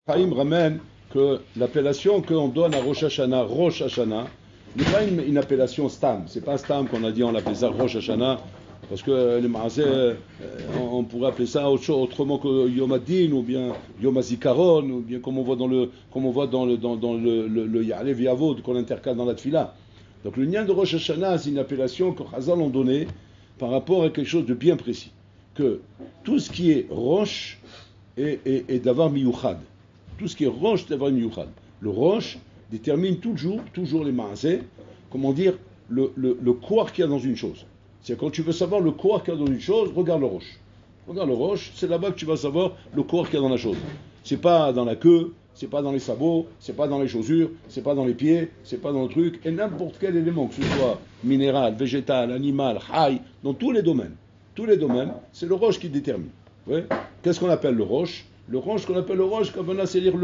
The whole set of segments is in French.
Chaim ramène que l'appellation qu'on donne à Rosh Hashanah, n'est pas une appellation stam. C'est pas stam qu'on a dit, on l'appelle ça Rosh Hashanah, parce que les Maaseh, on pourrait appeler ça autrement que Yom Adin, ou bien Yom HaZikaron, ou bien comme on voit dans le Ya'alev Yavod, qu'on intercale dans la Tfila. Donc le lien de Rosh Hashanah, c'est une appellation que Chazal ont donnée par rapport à quelque chose de bien précis. Que tout ce qui est Rosh est d'avoir miyuchad. Tout ce qui est roche, c'est d'avoir une yuchad. Le roche détermine toujours les maaseh, comment dire, le quoi qu'il y a dans une chose. C'est quand tu veux savoir le quoi qu'il y a dans une chose, regarde le roche. Regarde le roche, c'est là-bas que tu vas savoir le quoi qu'il y a dans la chose. C'est pas dans la queue, c'est pas dans les sabots, c'est pas dans les chaussures, c'est pas dans les pieds, c'est pas dans le truc, et n'importe quel élément, que ce soit minéral, végétal, animal, haï, dans tous les domaines, c'est le roche qui détermine. Ouais. Qu'est-ce qu'on appelle le roche? Le roche, qu'on appelle le roche, c'est-à-dire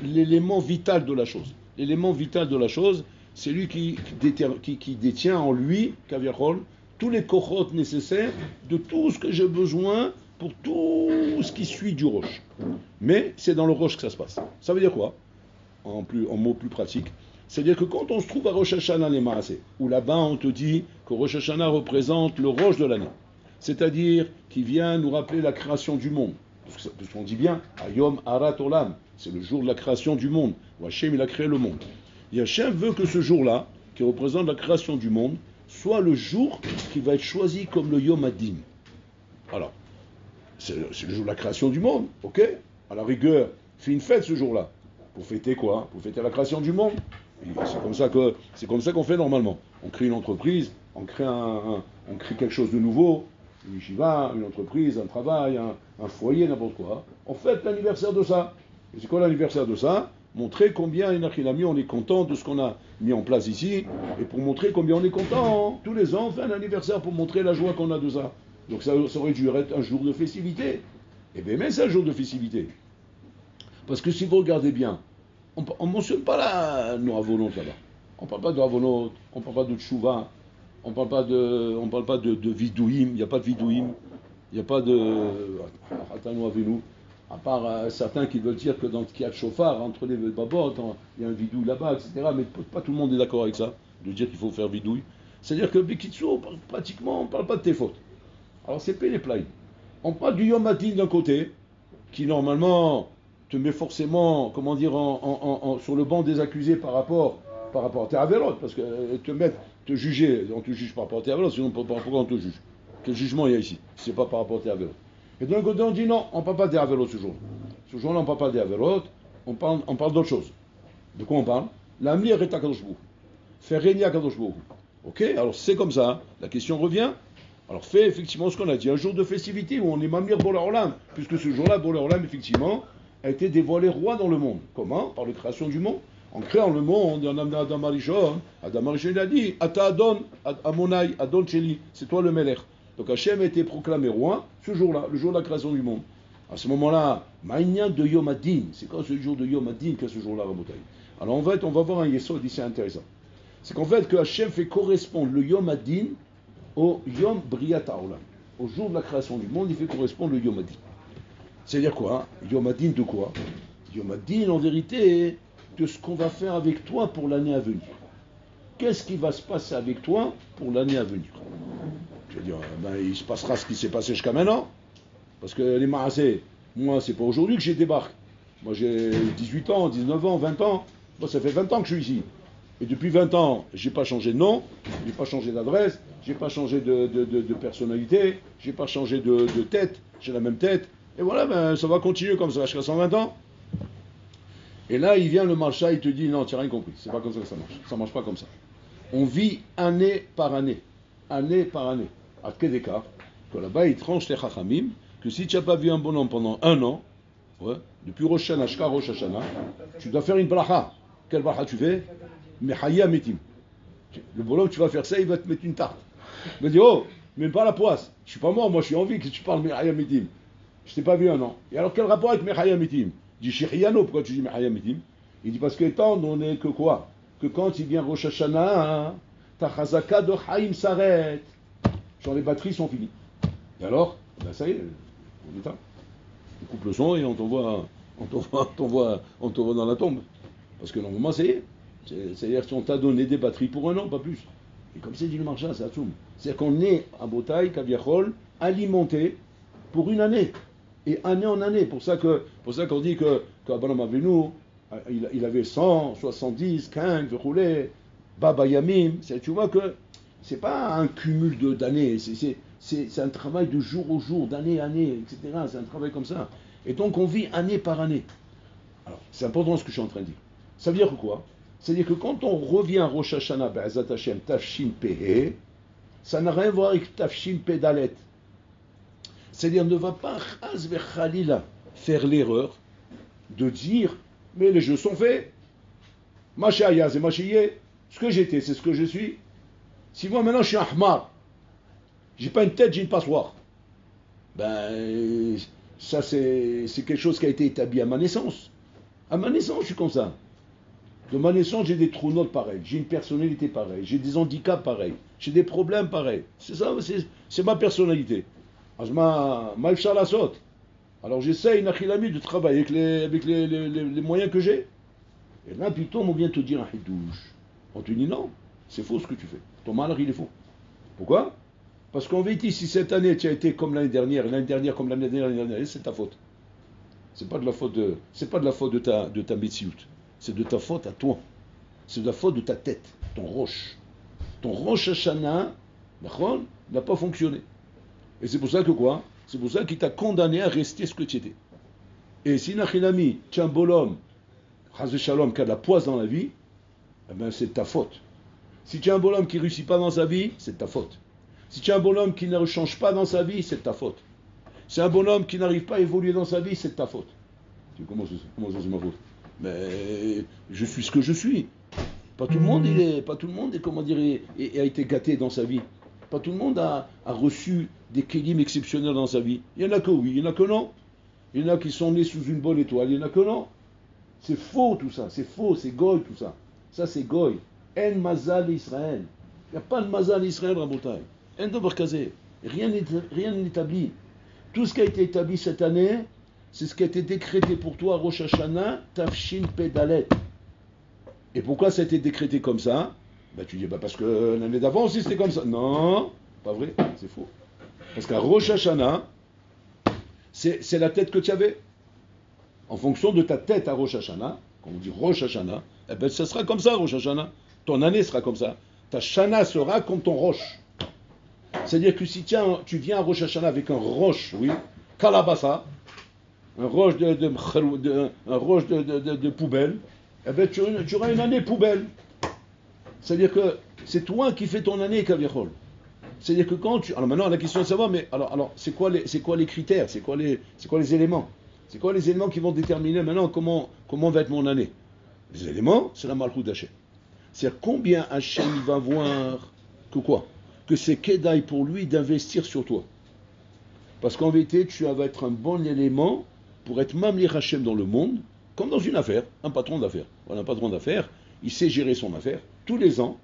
l'élément vital de la chose. L'élément vital de la chose, c'est lui qui détient en lui, kaviachol, tous les kochot nécessaires de tout ce que j'ai besoin pour tout ce qui suit du roche. Mais c'est dans le roche que ça se passe. Ça veut dire quoi? En mots plus pratiques. C'est-à-dire que quand on se trouve à Rosh Hashanah les Maaseh, où là-bas on te dit que Rosh Hashanah représente le roche de l'année, c'est-à-dire qui vient nous rappeler la création du monde. Parce qu'on dit bien, Ayom Arat Olam, c'est le jour de la création du monde, où Hachem il a créé le monde. Et Hachem veut que ce jour-là, qui représente la création du monde, soit le jour qui va être choisi comme le Yom Adin. Alors, c'est le jour de la création du monde, ok? À la rigueur, fais une fête ce jour-là. Pour fêter quoi? Pour fêter la création du monde. C'est comme ça qu'on fait normalement. On crée une entreprise, on crée quelque chose de nouveau, une yeshiva, une entreprise, un travail, un foyer, n'importe quoi. On fête l'anniversaire de ça. Et c'est quoi l'anniversaire de ça? Montrer combien on est content de ce qu'on a mis en place ici, et pour montrer combien on est content. Tous les ans, on fait un anniversaire pour montrer la joie qu'on a de ça. Donc ça aurait dû être un jour de festivité. Et bien, mais c'est un jour de festivité. Parce que si vous regardez bien, on ne mentionne pas la Noravonot là-bas. On ne parle pas de Noravonot, on ne parle pas de Tchouva, on ne parle pas de Vidouim, il n'y a pas de Vidouim, il n'y a pas de Hatanu Avenu, à part certains qui veulent dire que dans le Kiat Shofar, entre les babot, il y a un vidouille là-bas, etc. Mais pas tout le monde est d'accord avec ça, de dire qu'il faut faire vidouille. C'est-à-dire que Bekitsu, pratiquement, on ne parle pas de tes fautes. Alors c'est les plaïs. On parle du Yom Hadin d'un côté, qui normalement te met forcément, comment dire, sur le banc des accusés par rapport à tes avérotes, parce que te juger, on te juge par rapport à tes avérotes, sinon pourquoi on te juge? Quel jugement il y a ici, si c'est pas par rapport à tes avérotes? Et d'un côté on dit non, on ne parle pas des avérotes ce jour-là. Ce jour-là on ne parle pas des avérotes, on parle d'autre chose. De quoi on parle? L'amir est à Kadosh Baruch Hu. Faire régner à Kadosh Baruch Hu. Ok, alors c'est comme ça, la question revient. Alors fais effectivement ce qu'on a dit, un jour de festivité où on est Mamir Boler Olam, puisque ce jour-là, Boler Olam, effectivement, a été dévoilé roi dans le monde. Comment? Par la création du monde. En créant le monde, Adam Arishon il a dit, Ata Adon, Amonai, Adon Sheli, c'est toi le Melech. Donc Hachem a été proclamé roi ce jour-là, le jour de la création du monde. À ce moment-là, Maïnyan de Yom Adin, c'est quoi ce jour de Yom Adin qu'est ce jour-là, Rabotai? Alors en fait, on va voir un yesod ici intéressant. C'est qu'en fait, que Hachem fait correspondre le Yom Adin au Yom Briat Haolam. Au jour de la création du monde, il fait correspondre le Yom Adin. C'est-à-dire quoi? Yom Adin de quoi? Yom Adin, en vérité, de ce qu'on va faire avec toi pour l'année à venir. Qu'est-ce qui va se passer avec toi pour l'année à venir? Je veux dire, il se passera ce qui s'est passé jusqu'à maintenant. Parce que les Maaseh, moi, c'est pas aujourd'hui que j'ai débarqué. Moi, j'ai 18 ans, 19 ans, 20 ans. Moi, ça fait 20 ans que je suis ici. Et depuis 20 ans, j'ai pas changé de nom, j'ai pas changé d'adresse, j'ai pas changé de personnalité, j'ai pas changé de tête, j'ai la même tête. Et voilà, ça va continuer comme ça jusqu'à 120 ans. Et là, il vient le marcha, il te dit non, tu n'as rien compris, c'est pas comme ça que ça marche pas comme ça. On vit année par année, à quel écart, que là-bas, il tranche les chachamim, que si tu n'as pas vu un bonhomme pendant un an, ouais, depuis Rosh Hashanah jusqu'à Rosh Hashanah, tu dois faire une bracha. Quelle bracha tu fais? Mechaya Metim. Le bonhomme, tu vas faire ça, il va te mettre une tarte. Il va dire, oh, même pas la poisse. Je suis pas mort, moi je suis en vie, que tu parles Mechaya Metim. Je t'ai pas vu un an. Et alors quel rapport avec Mechaya Metim? Il dit, Shechiano, pourquoi tu dis Mechaya Metim? Il dit, parce que étant donné que quoi? Que quand il vient Rosh Hashanah, ta chazaka de Chaim s'arrête. Genre les batteries sont finies. Et alors, ben ça y est, on éteint. On coupe le son et on t'envoie on t'envoie dans la tombe. Parce que normalement, ça y est. C'est-à-dire qu'on t'a donné des batteries pour un an, pas plus. Et comme c'est dit le marchand, c'est Atsoum. C'est-à-dire qu'on est à Botaï, Kaviachol, alimenté pour une année. Et année en année. Pour ça qu'on dit que Abraham Avinu, il avait 100, 70, 15, roulé, Baba Yamim. Tu vois que c'est pas un cumul d'années. C'est un travail de jour au jour, d'année à année, etc. C'est un travail comme ça. Et donc on vit année par année. Alors, c'est important ce que je suis en train de dire. Ça veut dire quoi? C'est-à-dire que quand on revient à Rosh Hashanah, Be'ezat Hashem, Tafshin Pehe, ça n'a rien à voir avec Tafshin Pedalet. C'est-à-dire, ne va pas, Chaz Vechalila, faire l'erreur de dire, mais les jeux sont faits. Machaya, c'est Machiye. Ce que j'étais, c'est ce que je suis. Si moi maintenant je suis un Ahmar, j'ai pas une tête, j'ai une passoire. Ben, ça c'est quelque chose qui a été établi à ma naissance. À ma naissance, je suis comme ça. De ma naissance, j'ai des trous notes pareils, j'ai une personnalité pareille, j'ai des handicaps pareils, j'ai des problèmes pareils. C'est ça, c'est ma personnalité. Alors j'essaye, Nachilami, de travailler avec les moyens que j'ai. Et là, Pitom, on vient te dire un hidouche. On te dit non, c'est faux ce que tu fais. Ton malheur, il est faux. Pourquoi? Parce qu'en vérité, si cette année tu as été comme l'année dernière comme l'année dernière, c'est ta faute. C'est pas de la faute de ta Metsiout. C'est de ta faute à toi. C'est de la faute de ta tête, ton roche. Ton roche Hashanah, n'a pas fonctionné. Et c'est pour ça que quoi? C'est pour ça qu'il t'a condamné à rester ce que tu étais. Et si Nachinami, tu es un bonhomme, Chazé Shalom, qui a de la poisse dans la vie, eh ben c'est de ta faute. Si tu es un bonhomme qui ne réussit pas dans sa vie, c'est de ta faute. Si tu es un bonhomme qui ne change pas dans sa vie, c'est de ta faute. Si un bonhomme qui n'arrive pas à évoluer dans sa vie, c'est de ta faute. Comment ça c'est ma faute? Mais je suis ce que je suis. Pas tout le monde, comment dire, a été gâté dans sa vie. Pas tout le monde a reçu des kélim exceptionnels dans sa vie. Il y en a que oui, il y en a que non. Il y en a qui sont nés sous une bonne étoile, il y en a que non. C'est faux tout ça, c'est faux, c'est goy tout ça. Ça c'est goy. En mazal Israël. Il n'y a pas de mazal Israël, Rabotai. En dover kazé. Rien n'est établi. Tout ce qui a été établi cette année, c'est ce qui a été décrété pour toi, Rosh Hashanah, Tafshin Pedalet. Et pourquoi ça a été décrété comme ça? Ben, tu dis, parce que l'année d'avant aussi c'était comme ça. Non, pas vrai, c'est faux. Parce qu'à Rosh Hashanah, c'est la tête que tu avais. En fonction de ta tête à Rosh Hashanah, quand on dit Rosh Hashanah, eh ben, ça sera comme ça, Rosh Hashanah. Ton année sera comme ça. Ta Shana sera comme ton roche. C'est-à-dire que si tu viens à Rosh Hashanah avec un roche, oui, kalabasa, un roche de poubelle, eh ben, tu auras une année poubelle. C'est-à-dire que c'est toi qui fais ton année, Kaviachol. C'est-à-dire que quand tu... Alors maintenant, la question est de savoir, mais alors c'est quoi les critères? C'est quoi les éléments? C'est quoi les éléments qui vont déterminer maintenant comment va être mon année? Les éléments, c'est la Malchut d'Hachem. C'est-à-dire combien Hachem va voir que quoi? Que c'est Kedaï pour lui d'investir sur toi. Parce qu'en vérité, tu vas être un bon élément pour être Mamlir Hachem dans le monde, comme dans une affaire, un patron d'affaires. Voilà, un patron d'affaires, il sait gérer son affaire. Tous les ans,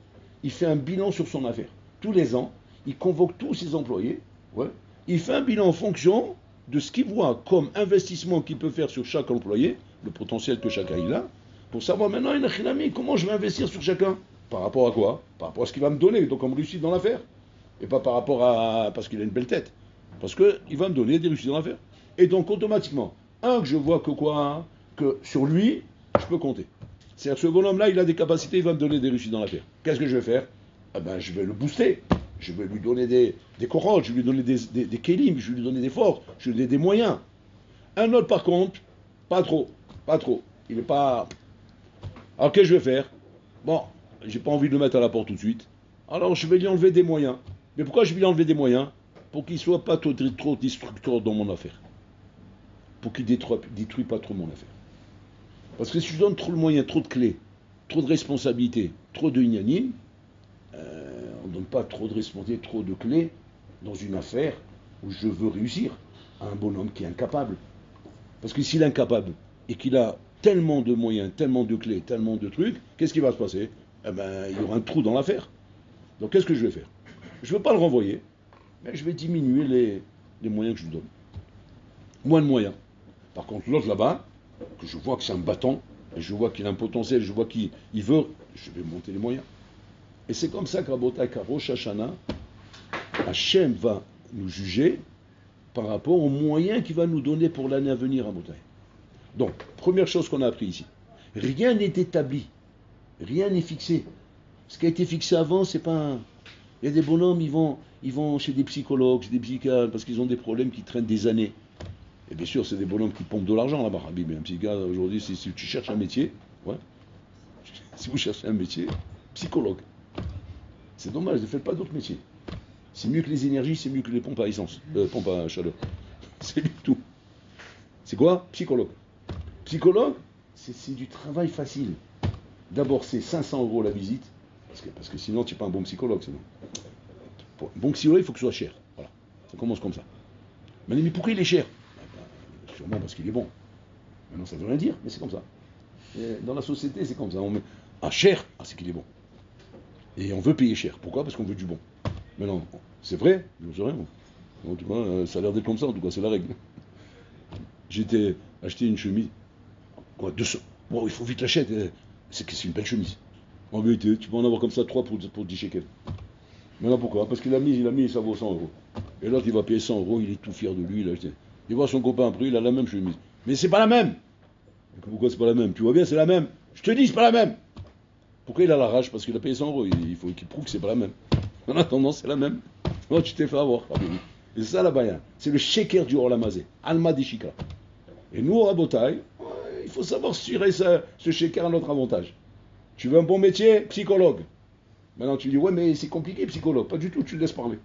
il fait un bilan sur son affaire. Tous les ans, il convoque tous ses employés. Ouais. Il fait un bilan en fonction de ce qu'il voit comme investissement qu'il peut faire sur chaque employé, le potentiel que chacun il a, pour savoir maintenant, comment je vais investir sur chacun. Par rapport à quoi? Par rapport à ce qu'il va me donner, donc on me réussit dans l'affaire. Et pas par rapport à... parce qu'il a une belle tête. Parce qu'il va me donner des réussites dans l'affaire. Et donc automatiquement, que je vois que quoi? Que sur lui, je peux compter. C'est-à-dire que ce bonhomme-là, il a des capacités, il va me donner des réussites dans l'affaire. Qu'est-ce que je vais faire? Eh ben, je vais le booster. Je vais lui donner des corottes, je vais lui donner des kélim, je vais lui donner des forces, je vais lui donner des moyens. Un autre, par contre, pas trop. Il n'est pas... Alors, qu'est-ce que je vais faire? Bon, j'ai pas envie de le mettre à la porte tout de suite. Alors, je vais lui enlever des moyens. Mais pourquoi je vais lui enlever des moyens? Pour qu'il ne soit pas trop destructeur dans mon affaire. Pour qu'il ne détruit pas trop mon affaire. Parce que si je donne trop de moyens, trop de clés, trop de responsabilités, trop de ignanim, on ne donne pas trop de responsabilités, trop de clés dans une affaire où je veux réussir à un bonhomme qui est incapable. Parce que s'il est incapable et qu'il a tellement de moyens, tellement de clés, tellement de trucs, qu'est-ce qui va se passer? Eh ben, il y aura un trou dans l'affaire. Donc qu'est-ce que je vais faire? Je ne veux pas le renvoyer, mais je vais diminuer les moyens que je lui donne. Moins de moyens. Par contre, l'autre là-bas, que je vois que c'est un battant, et je vois qu'il a un potentiel, je vois qu'il veut, je vais monter les moyens. Et c'est comme ça qu'à Rosh Hashanah, Hachem va nous juger par rapport aux moyens qu'il va nous donner pour l'année à venir à Botaï. Donc, première chose qu'on a appris ici, rien n'est établi, rien n'est fixé. Ce qui a été fixé avant, c'est pas un... Il y a des bonhommes, ils vont chez des psychologues, chez des psychiatres, parce qu'ils ont des problèmes qui traînent des années. Et bien sûr, c'est des bonhommes qui pompent de l'argent là-bas, Habib. Mais un psychiatre, aujourd'hui, si tu cherches un métier, ouais, si vous cherchez un métier, psychologue. C'est dommage, ne faites pas d'autres métiers. C'est mieux que les énergies, c'est mieux que les pompes à essence, pompes à chaleur. C'est du tout. C'est quoi? Psychologue. Psychologue, c'est du travail facile. D'abord, c'est 500 € la visite, parce que sinon, tu n'es pas un bon psychologue. Sinon. Pour un bon psychologue, il faut que ce soit cher. Voilà. Ça commence comme ça. Mais pourquoi il est cher? Sûrement parce qu'il est bon. Maintenant, ça ne veut rien dire, mais c'est comme ça. Et dans la société, c'est comme ça. On met cher, c'est qu'il est bon. Et on veut payer cher. Pourquoi? Parce qu'on veut du bon. Maintenant, c'est vrai, je ne sais rien. En tout cas, ça a l'air d'être comme ça, en tout cas, c'est la règle. J'étais acheté une chemise. Quoi, 200. Bon, il faut vite l'acheter. C'est une belle chemise. En vérité, tu peux en avoir comme ça 3 pour 10 shekels. Maintenant, pourquoi? Parce qu'il a mis, ça vaut 100 €. Et l'autre, il va payer 100 €, il est tout fier de lui, il a acheté. Il voit son copain après, il a la même chemise. Mais c'est pas la même. Pourquoi c'est pas la même? Tu vois bien, c'est la même. Je te dis, c'est pas la même. Pourquoi il a la rage? Parce qu'il a payé 100 €. Il faut qu'il prouve que c'est pas la même. En attendant, c'est la même. Non, tu t'es fait avoir. Et c'est ça la baya. C'est le sheker du Olamazé. Alma di Shikra. Et nous, à Botaï, il faut savoir tirer ce sheker à notre avantage. Tu veux un bon métier? Psychologue. Maintenant, tu dis, ouais, mais c'est compliqué, psychologue. Pas du tout, tu le laisses parler.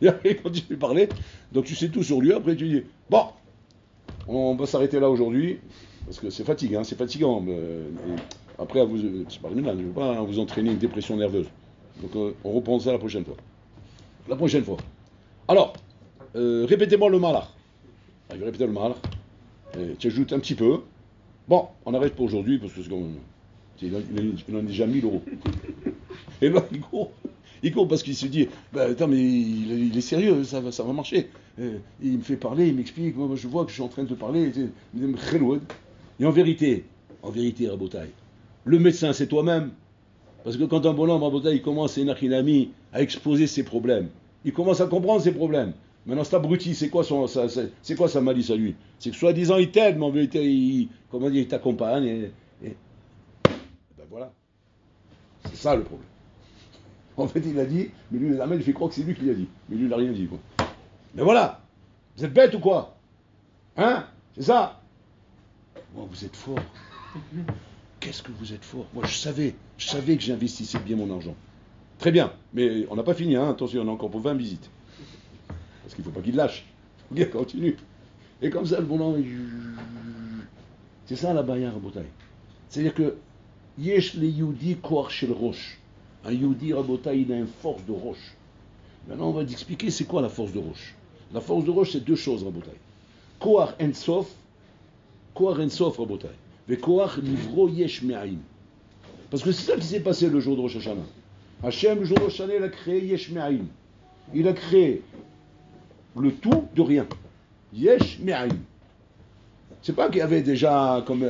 Et après, quand tu lui parler, donc tu sais tout sur lui, après tu dis, bon, on va s'arrêter là aujourd'hui, parce que c'est fatigant, c'est fatigant. Après, c'est pas criminel, je ne veux pas vous entraîner une dépression nerveuse. Donc on reprend ça la prochaine fois. La prochaine fois. Alors, répétez-moi le malach. Je vais répéter le malach. Tu ajoutes un petit peu. Bon, on arrête pour aujourd'hui, parce que c'est comme... Il en a déjà 1000 €. Et là, il court parce qu'il se dit, attends, mais il est sérieux, ça va marcher. Il me fait parler, il m'explique, moi je vois que je suis en train de te parler. Et en vérité, Rabotaï, le médecin c'est toi-même. Parce que quand un bonhomme, Rabotaï, il commence, à exposer ses problèmes, il commence à comprendre ses problèmes. Maintenant, cet abruti, c'est quoi sa malice à lui? C'est que soi-disant il t'aide, mais en vérité, il t'accompagne. Et ben voilà. C'est ça le problème. En fait, il a dit, mais lui, il fait croire que c'est lui qui l'a dit. Mais lui, il n'a rien dit, quoi. Mais voilà. Vous êtes bête ou quoi? Hein? C'est ça? Moi, vous êtes fort. Qu'est-ce que vous êtes fort? Moi, je savais que j'investissais bien mon argent. Très bien. Mais on n'a pas fini, hein. Attention, on a encore pour 20 visites. Parce qu'il ne faut pas qu'il lâche. Il faut qu'il continue. Et comme ça, le bonhomme, c'est ça la baïa Rabotaï. C'est-à-dire que Yesh le Yehudi koach shel rosh. Un Yehudi Rabotaï, il a une force de roche. Maintenant, on va expliquer c'est quoi la force de roche. La force de roche, c'est deux choses, Rabotaï. Koach ensof Rabotaï. Ve koach livro yesh me'aim. Parce que c'est ça qui s'est passé le jour de Rosh Hashanah. Hachem, le jour de Rosh Hashanah, il a créé yesh me'aim. Il a créé le tout de rien. Yesh me'aim. C'est pas qu'il y avait déjà comme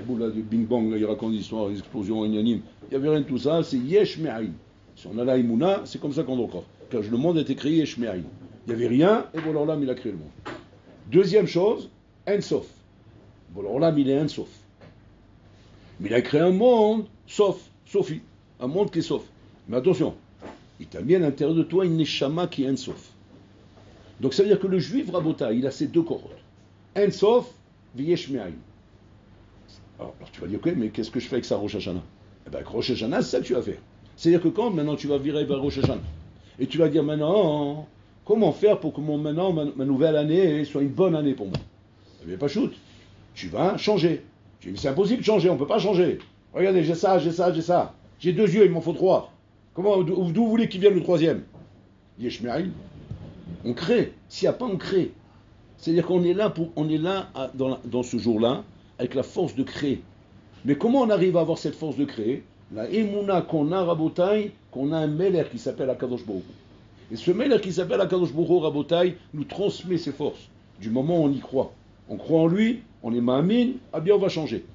boula de Bing Bang, là, il raconte l'histoire, les explosions unanimes. Il n'y avait rien de tout ça, c'est Yesh Me'aim. Si on a la Imuna, c'est comme ça qu'on doit croire. Car le monde a été créé Yesh Me'aim. Il n'y avait rien, et bon, alors il a créé le monde. Deuxième chose, Ensof. Bon, alors il est Ensof. Mais il a créé un monde, Sophie. Un monde qui est Sof. Mais attention, il t'a mis à l'intérieur de toi une Neshama qui est Ensof. Donc ça veut dire que le juif Rabota, il a ces deux cohortes. Ensof, V'yesh Me'aim. Alors tu vas dire, ok, mais qu'est-ce que je fais avec ça, Rosh Hashanah? Eh bien, avec Rosh Hashanah, c'est ça que tu vas faire. C'est-à-dire que quand maintenant tu vas virer vers Rosh Hashanah, et tu vas dire maintenant, comment faire pour que ma nouvelle année soit une bonne année pour moi? Eh bien, pas shoot. Tu vas changer. Tu dis, c'est impossible de changer, on ne peut pas changer. Regardez, j'ai ça. J'ai 2 yeux, il m'en faut 3. D'où vous voulez qu'il vienne le 3e? Yesh Me'aim. On crée. S'il n'y a pas, on crée. C'est-à-dire qu'on est là, dans ce jour-là, avec la force de créer. Mais comment on arrive à avoir cette force de créer? La émouna qu'on a, Rabotaï, qu'on a un Meler qui s'appelle Akadosh Baruch Hu. Et ce Meler qui s'appelle Akadosh Baruch Hu, Rabotaï, nous transmet ses forces. Du moment où on y croit. On croit en lui, on est ma'amin, ah bien on va changer.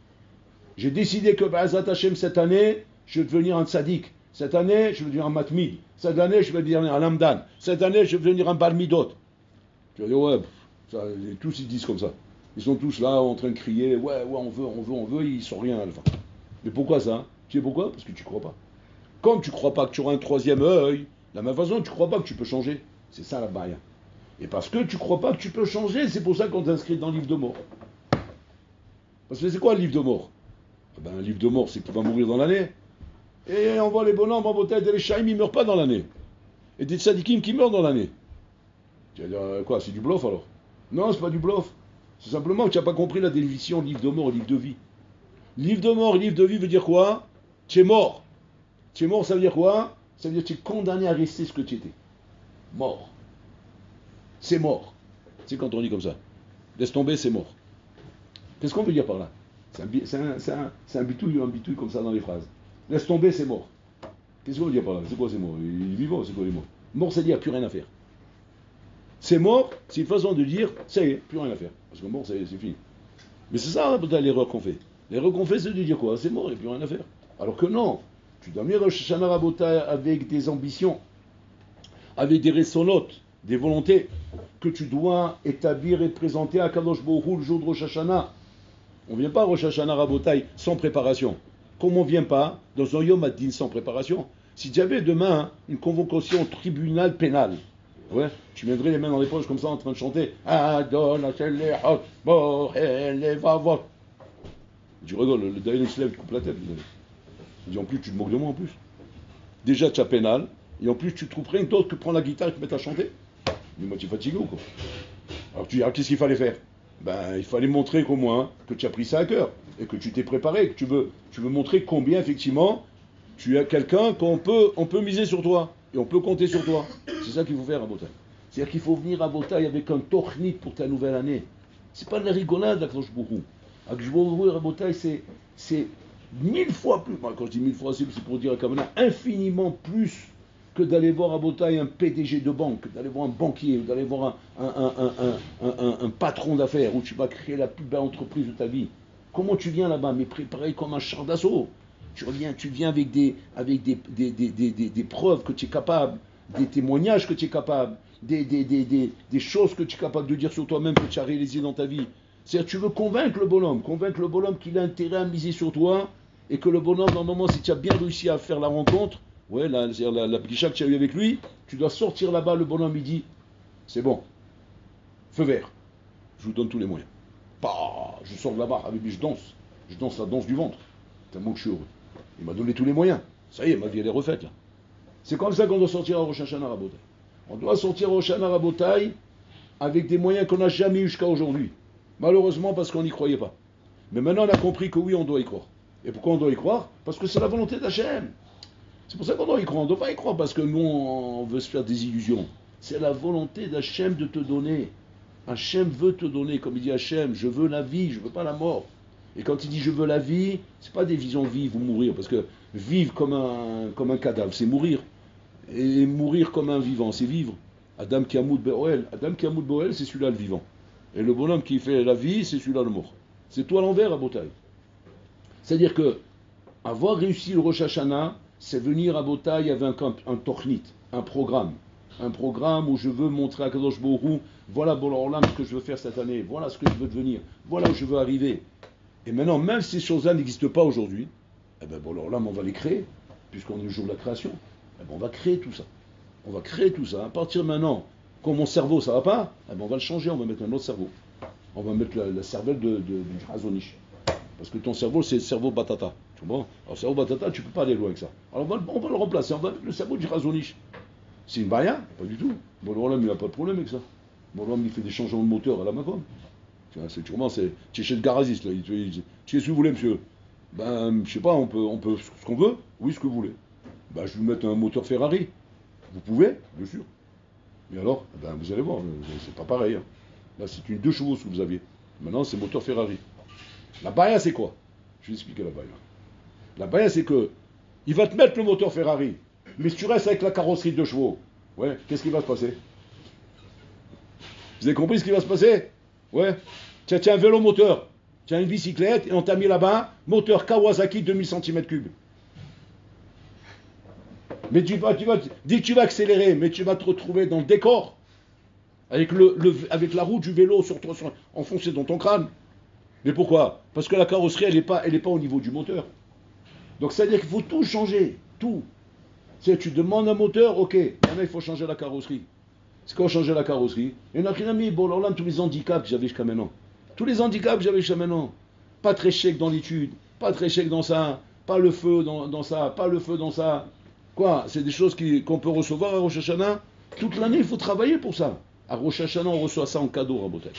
J'ai décidé que Ba'azat Hashem cette année, je vais devenir un tzaddik. Cette année, je vais devenir un matmid. Cette année, je vais devenir un lamdan. Cette année, je vais devenir un balmidot. Tu vas dire, ouais, ça, tous ils disent comme ça. Ils sont tous là en train de crier, ouais, on veut, ils sont rien à la fin. Mais pourquoi ça? Tu sais pourquoi? Parce que tu crois pas. Comme tu crois pas que tu auras un troisième œil, de la même façon, tu crois pas que tu peux changer. C'est ça la barrière. Et parce que tu crois pas que tu peux changer, c'est pour ça qu'on t'inscrit dans le livre de mort. Parce que c'est quoi le livre de mort? Ben, un livre de mort, c'est qu'il va mourir dans l'année. Et on voit les bonhommes, et les shaïm, ils ne meurent pas dans l'année. Et des tzadikim qui meurent dans l'année. Tu vas dire, quoi, c'est du bluff alors? Non, c'est pas du bluff. C'est simplement que tu n'as pas compris la division livre de mort et livre de vie. Livre de mort et livre de vie veut dire quoi? Tu es mort. Tu es mort, ça veut dire quoi? Ça veut dire que tu es condamné à rester ce que tu étais. Mort. C'est mort. C'est quand on dit comme ça. Laisse tomber, c'est mort. Qu'est-ce qu'on veut dire par là? C'est un bitouille comme ça dans les phrases. Laisse tomber, c'est mort. Qu'est-ce qu'on veut dire par là? C'est quoi c'est mort? Il est vivant, c'est quoi les morts? Mort, c'est dire plus rien à faire. C'est mort, c'est une façon de dire, ça y est, plus rien à faire. Parce que mort, c'est fini. Mais c'est ça peut-être l'erreur qu'on fait. L'erreur qu'on fait, c'est de dire quoi? C'est mort, il n'y a plus rien à faire. Alors que non, tu dois venir Rosh Hashanah Rabotai avec des ambitions, avec des ressonotes, des volontés que tu dois établir et présenter à Kadosh Baruch Hu le jour de Rosh Hashanah. On ne vient pas à Rosh Hashanah Rabotai sans préparation. Comme on ne vient pas dans un Yom Hadin sans préparation. Si tu avais demain une convocation au tribunal pénal, ouais, tu viendrais les mains dans les poches comme ça en train de chanter Adon Hachelechot Bohel Vavot. Tu rigoles, le Dayan il se lève, il coupe la tête. Il dit en plus tu te moques de moi en plus. Déjà tu as pénal, et en plus tu trouves rien d'autre que prendre la guitare et te mettre à chanter. Mais moi tu es fatigué ou quoi? Alors tu dis, qu'est-ce qu'il fallait faire? Ben il fallait montrer qu'au moins que tu as pris ça à cœur et que tu t'es préparé, que tu veux montrer combien effectivement tu es quelqu'un qu'on peut miser sur toi et on peut compter sur toi. C'est ça qu'il faut faire à Botaï. C'est-à-dire qu'il faut venir à Botaï avec un tochnit pour ta nouvelle année. C'est pas de la rigolade d'Akadosh Bourou. Akadosh Bourou à Botaï c'est 1000 fois plus. Moi, quand je dis 1000 fois, c'est pour dire à infiniment plus que d'aller voir à Botaï un PDG de banque, d'aller voir un banquier, d'aller voir un patron d'affaires où tu vas créer la plus belle entreprise de ta vie. Comment tu viens là-bas? Mais préparé comme un char d'assaut. Tu viens avec des preuves que tu es capable, des témoignages que tu es capable, des choses que tu es capable de dire sur toi-même que tu as réalisées dans ta vie. C'est-à-dire tu veux convaincre le bonhomme qu'il a intérêt à miser sur toi et que le bonhomme, normalement, si tu as bien réussi à faire la rencontre, ouais, c'est-à-dire la plisha que tu as eu avec lui, tu dois sortir là-bas, le bonhomme il dit, c'est bon, feu vert, je vous donne tous les moyens. Bah, je sors de là-bas, avec lui je danse la danse du ventre, tellement que je suis heureux. Il m'a donné tous les moyens, ça y est, ma vie elle est refaite là. C'est comme ça qu'on doit sortir à Rosh Hashanah Rabotai. On doit sortir à Rosh Hashanah Rabotai avec des moyens qu'on n'a jamais eu jusqu'à aujourd'hui. Malheureusement parce qu'on n'y croyait pas. Mais maintenant on a compris que oui, on doit y croire. Et pourquoi on doit y croire? Parce que c'est la volonté d'Hachem. C'est pour ça qu'on doit y croire. On ne doit pas y croire parce que nous, on veut se faire des illusions. C'est la volonté d'Hachem de te donner. Hachem veut te donner. Comme il dit Hachem, je veux la vie, je ne veux pas la mort. Et quand il dit je veux la vie, ce n'est pas des visions vivre ou mourir. Parce que vivre comme un cadavre, c'est mourir. Et mourir comme un vivant, c'est vivre. Adam Kiamoud Be'oel. Adam Kiamoud Be'oel, c'est celui-là le vivant. Et le bonhomme qui fait la vie, c'est celui-là le mort. C'est tout à l'envers à Botaï. C'est-à-dire que avoir réussi le Rosh Hashanah, c'est venir à Botaï avec un tochnit, un programme où je veux montrer à Kadosh Baruch Hu, voilà Bola ce que je veux faire cette année, voilà ce que je veux devenir, voilà où je veux arriver. Et maintenant, même si ces choses-là n'existent pas aujourd'hui, eh ben Bola on va les créer, puisqu'on est le jour de la création. Eh ben on va créer tout ça. On va créer tout ça. À partir de maintenant, quand mon cerveau ça va pas, eh ben on va le changer, on va mettre un autre cerveau. On va mettre la cervelle du Razonish. Parce que ton cerveau, c'est le cerveau batata. Tu vois? Alors, cerveau batata, tu ne peux pas aller loin avec ça. Alors, on va le remplacer. On va mettre le cerveau du Razonish. C'est une baïa? Pas du tout. Bon, l'homme, il n'a pas de problème avec ça. Bon, l'homme, il fait des changements de moteur à la Macom. Tu vois, tu es chez le garagiste, là. Tu sais ce que vous voulez, monsieur? Ben, je sais pas, on peut ce qu'on veut? Oui, ce que vous voulez. Ben, je vais vous mettre un moteur Ferrari. Vous pouvez? Bien sûr. Mais alors? Ben, vous allez voir, c'est pas pareil. Hein. Là, c'est une 2 chevaux ce que vous aviez. Maintenant, c'est moteur Ferrari. La baïa, c'est quoi? Je vais expliquer la baïa. La baïa, c'est que il va te mettre le moteur Ferrari, mais si tu restes avec la carrosserie de 2 chevaux, ouais, qu'est-ce qui va se passer? Vous avez compris ce qui va se passer? Ouais. Tiens, un vélo moteur, tiens une bicyclette, et on t'a mis là-bas, moteur Kawasaki 2000 cm3. Mais dès que tu vas accélérer, mais tu vas te retrouver dans le décor, avec, avec la roue du vélo enfoncée dans ton crâne. Mais pourquoi? Parce que la carrosserie, elle n'est pas au niveau du moteur. Donc ça veut dire qu'il faut tout changer, tout. Tu demandes un moteur, ok, maintenant il faut changer la carrosserie. C'est quoi changer la carrosserie? Et on a rien mis, bon, alors là, tous les handicaps que j'avais jusqu'à maintenant. Tous les handicaps que j'avais jusqu'à maintenant. Pas très chèque dans l'étude, pas très chèque dans ça, pas le feu dans ça, pas le feu dans ça. Quoi? C'est des choses qu'on peut recevoir à Rosh Hashanah. Toute l'année, il faut travailler pour ça. À Rosh Hashanah, on reçoit ça en cadeau, Rabotai.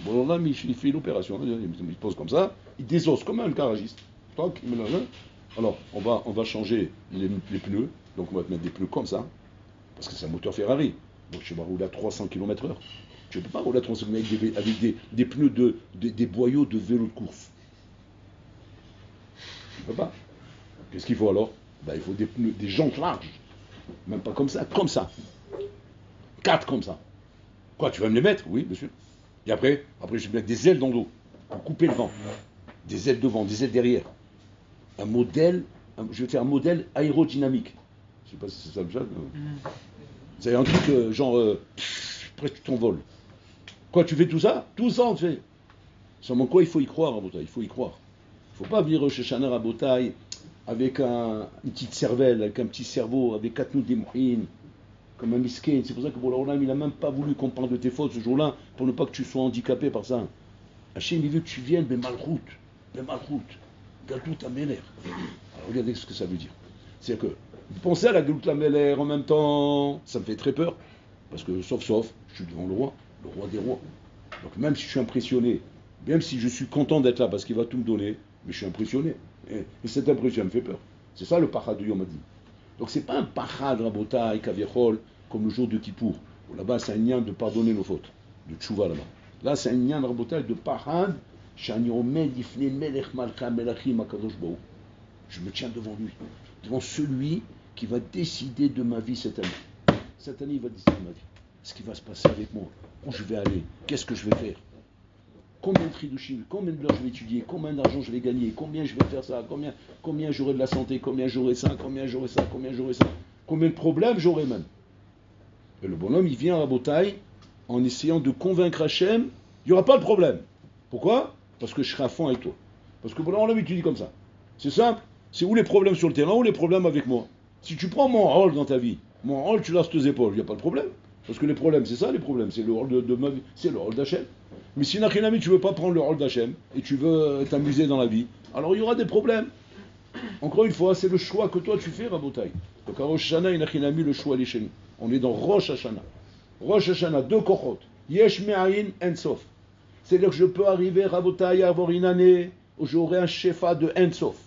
Bon, là, il fait l'opération, il pose comme ça, il désosse comme un garagiste. Alors, on va changer les pneus, donc on va te mettre des pneus comme ça, parce que c'est un moteur Ferrari. Donc tu vas rouler à 300 km/h. Tu ne peux pas rouler à 300 km/h avec des pneus des boyaux de vélo de course. Tu ne peux pas. Qu'est-ce qu'il faut alors? Il faut des pneus, des jantes larges. Même pas comme ça, comme ça. 4 comme ça. Quoi, tu vas me les mettre? Oui, bien sûr. Et après, je vais mettre des ailes dans le dos pour couper le vent. Des ailes devant, des ailes derrière. Je vais faire un modèle aérodynamique. Je ne sais pas si c'est ça le genre. C'est un truc presque tu t'envoles. Quoi, tu fais tout ça? Tout ça on te fait. Seulement quoi, il faut y croire, Rabotai, il faut y croire. Il ne faut pas venir Rosh Hashanah Rabotai avec une petite cervelle, avec un petit cerveau, avec Katnou Demouhin, comme un miskin. C'est pour ça que Boulaolam, il n'a même pas voulu qu'on parle de tes fautes ce jour-là, pour ne pas que tu sois handicapé par ça. Hachem, il veut que tu viennes, mais malroute, Gadlut Ameler. Alors regardez ce que ça veut dire. C'est-à-dire que vous pensez à la Gadlut Ameler en même temps, ça me fait très peur, parce que sauf, je suis devant le roi des rois. Donc même si je suis impressionné, même si je suis content d'être là parce qu'il va tout me donner, mais je suis impressionné. Et cette impression me fait peur. C'est ça le parad de Yom Hadin. Donc c'est pas un parad Rabotai, Kaviechol, comme le jour de Kippour. Là-bas c'est un lien de pardonner nos fautes, de tchouva là-bas. Là c'est un lien Rabotai de parad, Shani Omed Ifne Melech Malcha Melachim Akadosh Baruch. Je me tiens devant lui, devant celui qui va décider de ma vie cette année. Cette année il va décider de ma vie. Ce qui va se passer avec moi, où je vais aller, qu'est-ce que je vais faire, combien de tridushim, combien de l'heures je vais étudier, combien d'argent je vais gagner, combien je vais faire ça, combien j'aurai de la santé, combien j'aurai ça, combien de problèmes j'aurai même. Et le bonhomme, il vient à Rabotai en essayant de convaincre Hachem, il n'y aura pas de problème. Pourquoi? Parce que je serai à fond avec toi. Parce que bonhomme, on l'a étudié comme ça. C'est simple, c'est où les problèmes sur le terrain, ou les problèmes avec moi. Si tu prends mon rôle dans ta vie, mon rôle, tu l'as sur tes épaules, il n'y a pas de problème. Parce que les problèmes, c'est ça les problèmes, c'est le rôle de ma vie, c'est le rôle d'Hachem. Mais si Nachinami, tu ne veux pas prendre le rôle d'Hachem et tu veux t'amuser dans la vie, alors il y aura des problèmes. Encore une fois, c'est le choix que toi tu fais, Rabotai. Donc à Rosh Hashanah et Nachinami, le choix est chez nous. On est dans Rosh Hashanah. Rosh Hashanah, 2 kochot. Yesh me'ayin ensof. C'est-à-dire que je peux arriver, Rabotai, à avoir une année où j'aurai un shefa de ensof.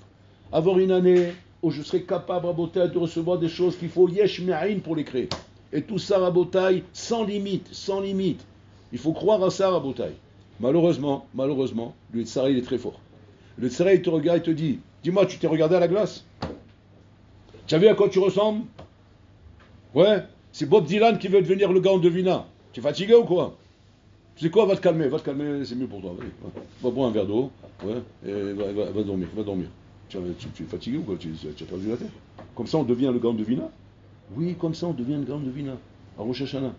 Avoir une année où je serai capable, Rabotai, de recevoir des choses qu'il faut Yesh me'ayin pour les créer. Et tout ça, Rabotai, sans limite, sans limite. Il faut croire à ça, Rabotai. Malheureusement, le Tzara, il est très fort. Le Tzara, il te regarde, il te dit, dis-moi, tu t'es regardé à la glace? Tu as vu à quoi tu ressembles? Ouais, c'est Bob Dylan qui veut devenir le gars en devina. Tu es fatigué ou quoi? Tu sais quoi, va te calmer, c'est mieux pour toi. Va boire un verre d'eau, ouais, et va dormir. Tu es fatigué ou quoi? Tu as perdu la tête? Comme ça, on devient le gars en devina? Oui, comme ça, on devient le grand devina. À Rosh Hashanah.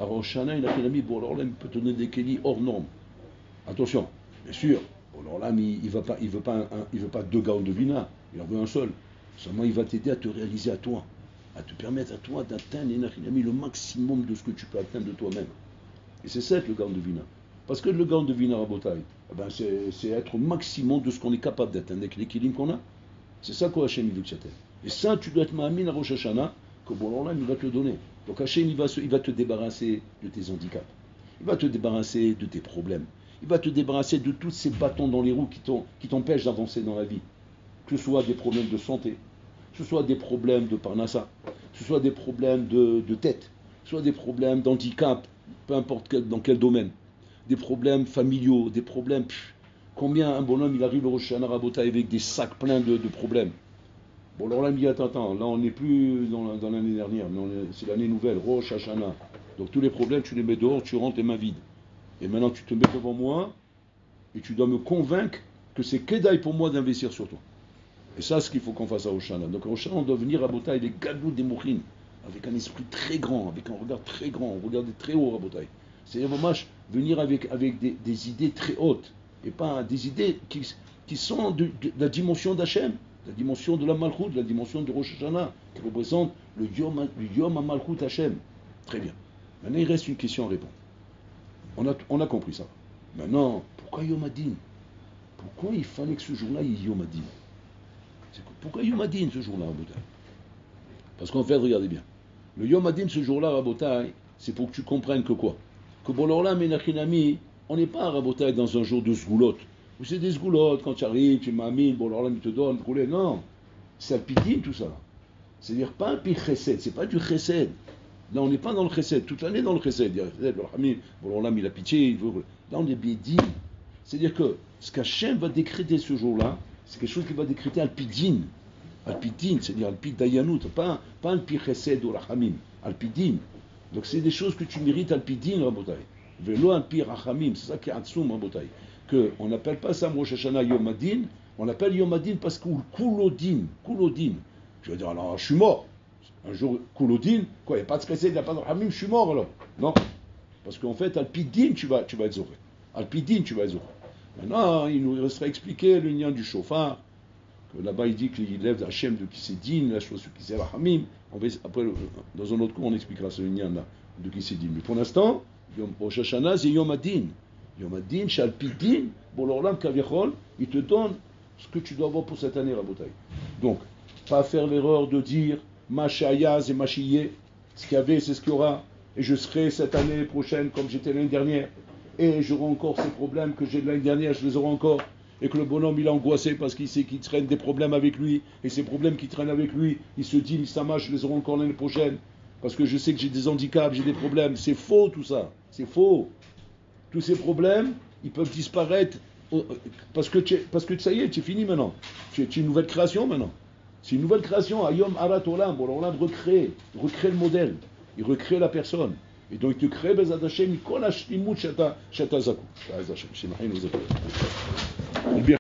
À Rosh Hashanah, il a fait l'ami, bon, alors là, il peut te donner des kélis hors normes. Attention, bien sûr, bon, alors là, il ne veut pas 2 gars en devina, il en veut un seul. Seulement, il va t'aider à te réaliser à toi, à te permettre à toi d'atteindre le maximum de ce que tu peux atteindre de toi-même. Et c'est ça, le gars en devina. Parce que le gars en devina, Rabotai, c'est être au maximum de ce qu'on est capable d'atteindre avec les kélim qu'on a. C'est ça quoi Hachem, il veut que tu atteignes. Et ça, tu dois être ma'amin à Rosh Hashanah, que bon, là, il va te le donner. Donc Hachem, il va te débarrasser de tes handicaps. Il va te débarrasser de tes problèmes. Il va te débarrasser de tous ces bâtons dans les roues qui t'empêchent d'avancer dans la vie. Que ce soit des problèmes de santé, que ce soit des problèmes de parnassa, que ce soit des problèmes de tête, que ce soit des problèmes d'handicap, peu importe dans quel domaine. Des problèmes familiaux, des problèmes... Combien un bonhomme, il arrive au Rosh Hashanah Rabotai avec des sacs pleins de problèmes. Bon, alors là, il me dit, attends, là, on n'est plus dans l'année dernière, mais c'est l'année nouvelle, Rosh Hashanah. Donc tous les problèmes, tu les mets dehors, tu rentres les mains vides. Et maintenant, tu te mets devant moi, et tu dois me convaincre que c'est Kedaï pour moi d'investir sur toi. Et ça, c'est ce qu'il faut qu'on fasse à Rosh Hashanah. Donc à Rosh Hashanah, on doit venir à Rabotai, les Gadlut des Mouchines, avec un esprit très grand, avec un regard très grand, regarder très haut Rabotai. C'est-à-dire, venir avec des idées très hautes, et pas des idées qui sont de la dimension d'Hachem, la dimension de la Malchut, la dimension de Rosh Hashanah, qui représente le Yom HaMalchut Hachem. Très bien. Maintenant, il reste une question à répondre. On a compris ça. Maintenant, pourquoi Yom Adin? Pourquoi il fallait que ce jour-là, il y ait Yom Adin? Pourquoi Yom Adin ce jour-là, Rabotai? Parce qu'en fait, regardez bien. Le Yom Adin ce jour-là, Rabotai, c'est pour que tu comprennes que quoi? Que bon, alors là, Menachinami, on n'est pas à Rabotai dans un jour de sgoulotte. Vous savez, des sgoulottes, quand tu arrives, tu m'amines, bon, alors là, il te donne, rouler. Non, c'est Alpidim tout ça. C'est-à-dire pas un pi chesed, c'est pas du chesed. Là, on n'est pas dans le chesed, toute l'année dans le chesed. Il y a chesed, bon, alors là, il a pitié, il veut. Là, on est bédim. C'est-à-dire que ce qu'Hachem va décréter ce jour-là, c'est quelque chose qu'il va décréter Alpidin. Alpidin, c'est-à-dire Alpid Dayanut, pas Alpid Chesed ou Rachamim, Alpidin. Donc c'est des choses que tu mérites Alpidin, Rabotai. Velo Alpid Rachamim, c'est ça qui est Atsoum, Rabotai. On n'appelle pas ça Rosh Hashanah Yom Adin, on appelle Yom Adin parce que Kulodin. Je veux dire, alors je suis mort. Un jour, Kulodin, quoi, il n'y a pas de Chesed, il n'y a pas de Rachamim, je suis mort alors. Non. Parce qu'en fait, Alpidin, tu vas être zoré. Alpidin, tu vas être zoré. Maintenant, il nous restera expliquer le lien du chauffard, que là-bas il dit qu'il lève Hachem de Kisédine, la chose de Kisé Rachamim. Après, dans un autre cours, on expliquera ce lien là de Kisédine. Mais pour l'instant, Rosh Hashanah, c'est Yom Adin. Yom Adin, Shalpidin, bon, l'Orlam Kavichol, il te donne ce que tu dois avoir pour cette année, Rabotai. Donc, pas faire l'erreur de dire Machayaz et Machiyé, ce qu'il y avait, c'est ce qu'il y aura, et je serai cette année prochaine comme j'étais l'année dernière. Et j'aurai encore ces problèmes que j'ai de l'année dernière, je les aurai encore. Et que le bonhomme, il est angoissé parce qu'il sait qu'il traîne des problèmes avec lui. Et ces problèmes qu'il traîne avec lui, il se dit, Mistama, je les aurai encore l'année prochaine. Parce que je sais que j'ai des handicaps, j'ai des problèmes. C'est faux tout ça. C'est faux. Tous ces problèmes, ils peuvent disparaître. Parce que ça y est, tu es fini maintenant. Tu es une nouvelle création maintenant. C'est une nouvelle création. Ayom Arat Olam. Bon, Olam recrée le modèle. Il recrée la personne. Et donc, tu crées Bezat Hashem, Mikol Hashlimut Shata Zaku.